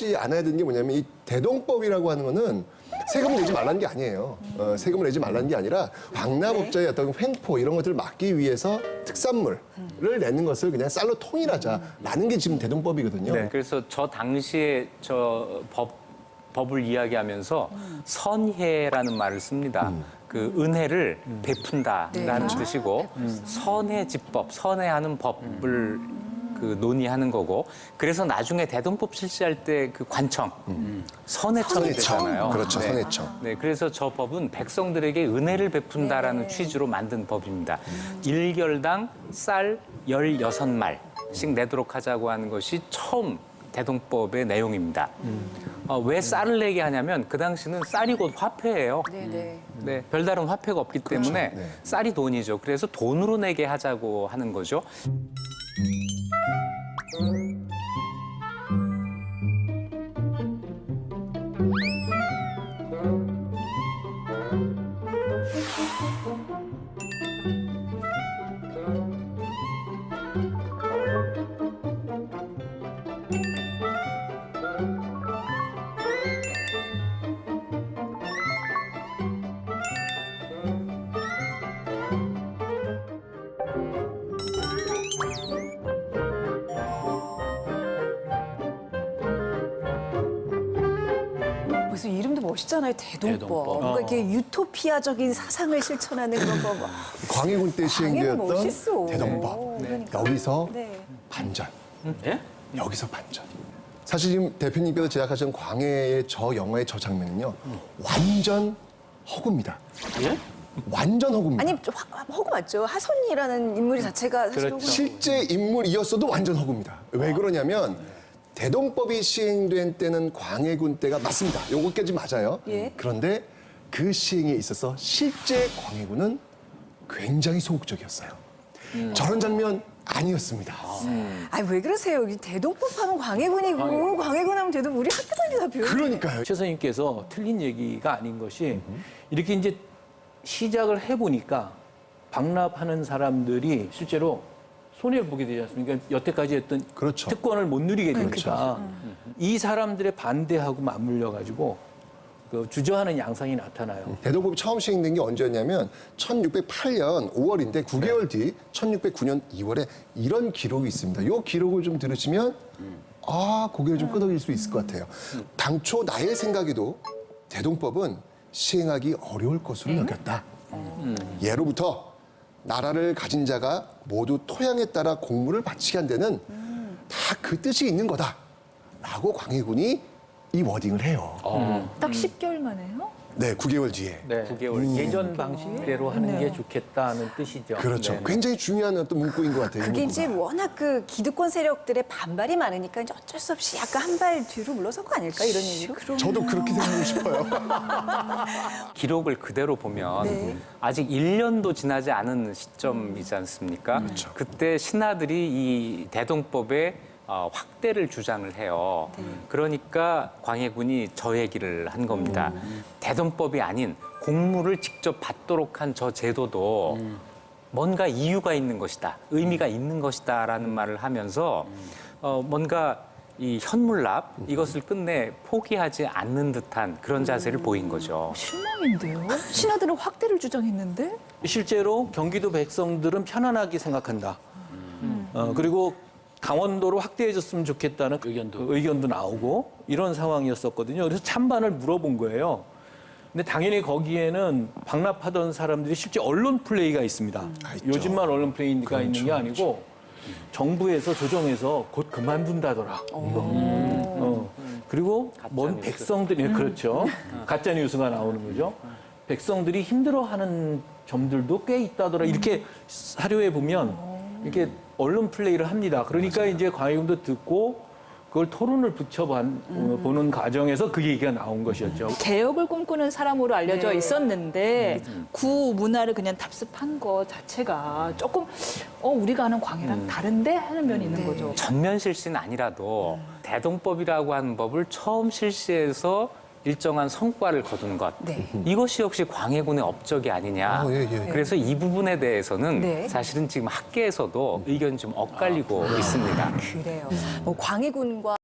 까먹지 않아야 되는 게 뭐냐면 이 대동법이라고 하는 거는 세금을 내지 말라는 게 아니에요. 세금을 내지 말라는 게 아니라 광납업자의 어떤 횡포 이런 것들을 막기 위해서 특산물을 내는 것을 그냥 쌀로 통일하자라는 게 지금 대동법이거든요. 네. 그래서 저 당시에 법을 이야기하면서 선혜라는 말을 씁니다. 그 은혜를 베푼다라는 뜻이고 선혜지법, 선혜하는 법을 그 논의하는 거고 그래서 나중에 대동법 실시할 때 그 관청, 선해청이 되잖아요. 그렇죠, 네. 선해청. 네, 그래서 저 법은 백성들에게 은혜를 베푼다라는 취지로 만든 법입니다. 일결당 쌀 16말씩 내도록 하자고 하는 것이 처음 대동법의 내용입니다. 왜 쌀을 내게 하냐면 그 당시는 쌀이 곧 화폐예요. 네, 별다른 화폐가 없기 때문에 네. 쌀이 돈이죠. 그래서 돈으로 내게 하자고 하는 거죠. 벌써 이름도 멋있잖아요. 대동법. 뭔가 이렇게 유토피아적인 사상을 실천하는 그런 법. 광해군 때 시행되었던 멋있어. 대동법. 그러니까. 여기서 네. 반전. 예? 여기서 반전. 사실 지금 대표님께서 제작하신 광해의 저 영화의 저 장면은요. 완전 허구입니다. 예? 완전 허구입니다. 아니, 허구 맞죠? 하선이라는 인물이 자체가 사실 그렇죠. 허구. 실제 인물이었어도 완전 허구입니다. 왜 그러냐면 대동법이 시행된 때는 광해군 때가 맞습니다. 요거까지 맞아요. 예. 그런데 그 시행에 있어서 실제 광해군은 굉장히 소극적이었어요. 저런 장면 아니었습니다. 아니, 왜 그러세요? 이 대동법 하면 광해군이고 광해군 하면 대동법 우리 학교 다니다 배우는 그러니까요. 최 선생님께서 틀린 얘기가 아닌 것이 이렇게 이제 시작을 해보니까 방납하는 사람들이 실제로 손해를 보게 되지 않습니까? 여태까지 했던 그렇죠. 특권을 못 누리게 되니까 이 사람들의 반대하고 맞물려 가지고 그 주저하는 양상이 나타나요. 대동법이 처음 시행된 게 언제였냐면 1608년 5월인데 9개월 뒤 1609년 2월에 이런 기록이 있습니다. 이 기록을 좀 들으시면 고개를 좀 끄덕일 수 있을 것 같아요. 당초 나의 생각에도 대동법은 시행하기 어려울 것으로 여겼다. 예로부터 나라를 가진 자가 모두 토양에 따라 공물을 바치게 한 데는 다 그 뜻이 있는 거다. 라고 광해군이 이 워딩을 해요. 딱 10개월 만에요? 네, 9개월 뒤에. 네. 9개월. 예전 방식대로 하는 게 좋겠다는 뜻이죠. 그렇죠. 네. 굉장히 중요한 어떤 문구인 것 같아요. 이 그게 이제 문구가. 워낙 그 기득권 세력들의 반발이 많으니까 이제 어쩔 수 없이 약간 한 발 뒤로 물러선 거 아닐까 이런 얘기로. 저도 그렇게 생각하고 싶어요. 기록을 그대로 보면 네. 아직 1년도 지나지 않은 시점이지 않습니까? 그렇죠. 그때 신하들이 이 대동법의 확대를 주장을 해요. 그러니까 광해군이 저 얘기를 한 겁니다. 대동법이 아닌 공물을 직접 받도록 한 저 제도도 뭔가 이유가 있는 것이다, 의미가 있는 것이다라는 말을 하면서 뭔가 이 현물납 이것을 끝내 포기하지 않는 듯한 그런 자세를 보인 거죠. 실망인데요? 신하들은 확대를 주장했는데? 실제로 경기도 백성들은 편안하게 생각한다. 그리고 강원도로 확대해줬으면 좋겠다는 의견도 나오고 이런 상황이었었거든요. 그래서 찬반을 물어본 거예요. 근데 당연히 거기에는 방납하던 사람들이 실제 언론 플레이가 있습니다. 있죠. 요즘만 언론 플레이가 그렇죠, 있는 게 아니고 정부에서 조정해서 곧 그만둔다더라. 그리고 뭔 가짜뉴스. 백성들이 그렇죠. 가짜 뉴스가 나오는 거죠. 백성들이 힘들어하는 점들도 꽤 있다더라. 이렇게 사료에 보면 이렇게 언론 플레이를 합니다. 그러니까 이제 광해군도 듣고 그걸 토론을 붙여보는 과정에서 그 얘기가 나온 것이었죠. 개혁을 꿈꾸는 사람으로 알려져 네. 있었는데 구 문화를 그냥 답습한 것 자체가 조금 우리가 아는 광해랑 다른데 하는 면이 있는 거죠. 전면 실시는 아니라도 대동법이라고 하는 법을 처음 실시해서 일정한 성과를 거둔 것. 네. 이것이 역시 광해군의 업적이 아니냐. 예. 그래서 이 부분에 대해서는 네. 사실은 지금 학계에서도 의견이 좀 엇갈리고 있습니다. 그래요. 뭐 광해군과